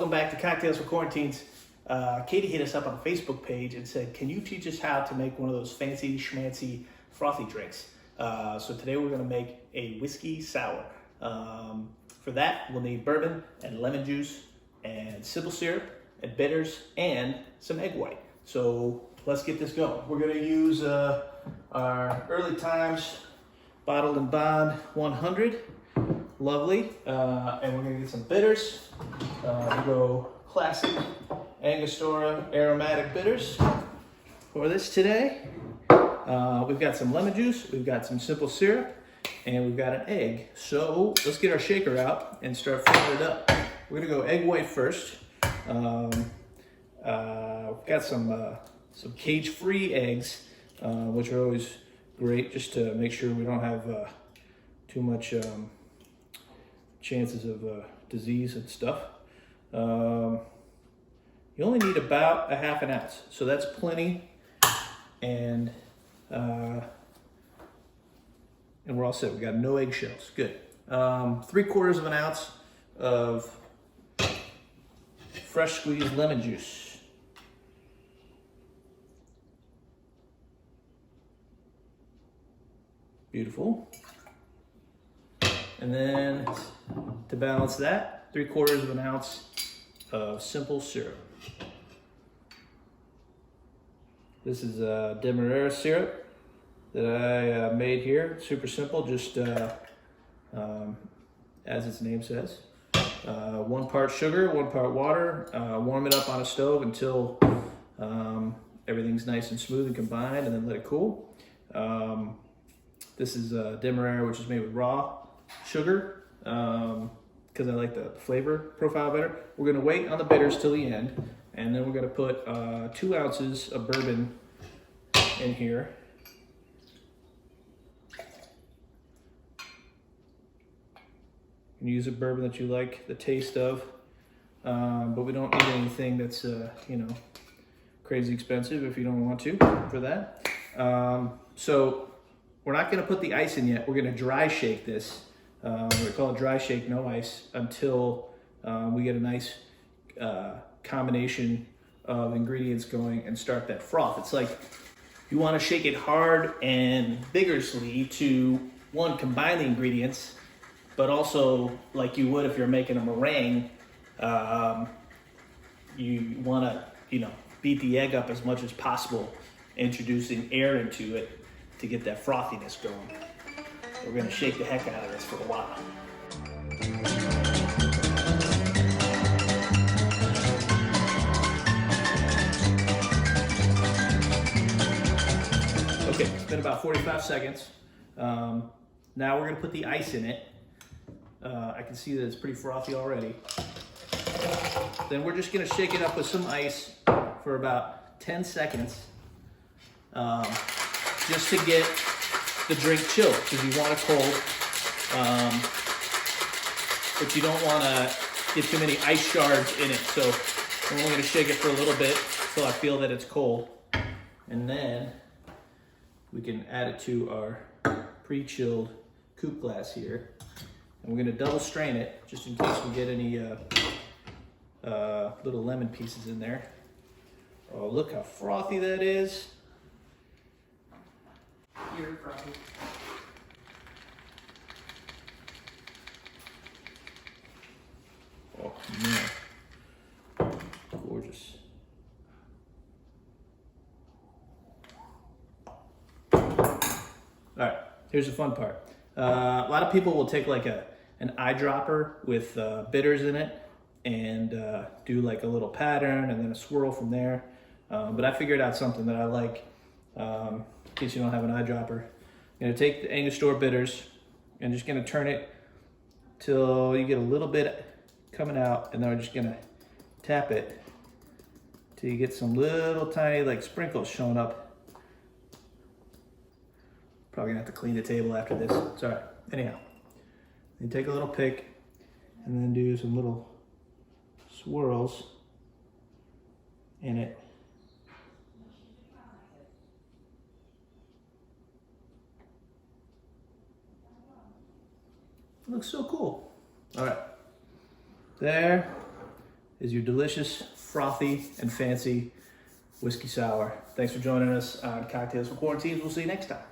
welcome back to Cocktails for Quarantines. Katie hit us up on the Facebook page and said, can you teach us how to make one of those fancy schmancy frothy drinks? So today we're gonna make a whiskey sour. For that, we'll need bourbon and lemon juice and simple syrup and bitters and some egg white. So let's get this going. We're gonna use our Early Times Bottled and Bond 100. Lovely. And we're gonna get some bitters. We go classic Angostura aromatic bitters for this today. We've got some lemon juice, we've got some simple syrup, and we've got an egg. So let's get our shaker out and start filling it up. We're gonna go egg white first. We've got some cage-free eggs, which are always great, just to make sure we don't have too much chances of disease and stuff. You only need about a half an ounce, so that's plenty. And we're all set. We got no eggshells. Good. 3/4 of an ounce of fresh squeezed lemon juice. Beautiful. And then to balance that, 3/4 of an ounce of simple syrup. This is Demerara syrup that I made here. Super simple, just as its name says. 1 part sugar, 1 part water. Warm it up on a stove until everything's nice and smooth and combined, and then let it cool. This is Demerara, which is made with raw sugar, because I like the flavor profile better. We're gonna wait on the bitters till the end, and then we're gonna put 2 ounces of bourbon in here. You can use a bourbon that you like the taste of, but we don't need anything that's crazy expensive if you don't want to for that. So we're not gonna put the ice in yet. We're gonna dry shake this. We call it dry shake, no ice, until we get a nice combination of ingredients going and start that froth. It's like you want to shake it hard and vigorously to, one, combine the ingredients, but also like you would if you're making a meringue, you want to beat the egg up as much as possible, introducing air into it to get that frothiness going. We're gonna shake the heck out of this for a while. Okay, it's been about 45 seconds. Now we're gonna put the ice in it. I can see that it's pretty frothy already. Then we're just gonna shake it up with some ice for about 10 seconds, just to get the drink chilled, because you want it cold, but you don't want to get too many ice shards in it. So we're only going to shake it for a little bit until I feel that it's cold, and then we can add it to our pre-chilled coupe glass here, and we're going to double strain it just in case we get any little lemon pieces in there. Oh, look how frothy that is. Here, frothy. Oh man, gorgeous. All right, here's the fun part. A lot of people will take like an eyedropper with bitters in it and do like a little pattern and then a swirl from there. But I figured out something that I like. In case you don't have an eyedropper, I'm gonna take the Angostura Bitters and just gonna turn it till you get a little bit coming out, and then we're just gonna tap it till you get some little tiny like sprinkles showing up. Probably gonna have to clean the table after this. It's all right. Anyhow, you take a little pick and then do some little swirls in it. It looks so cool. All right, there. is your delicious, frothy, and fancy whiskey sour. Thanks for joining us on Cocktails for Quarantines. We'll see you next time.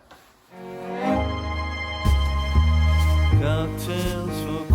Cocktails for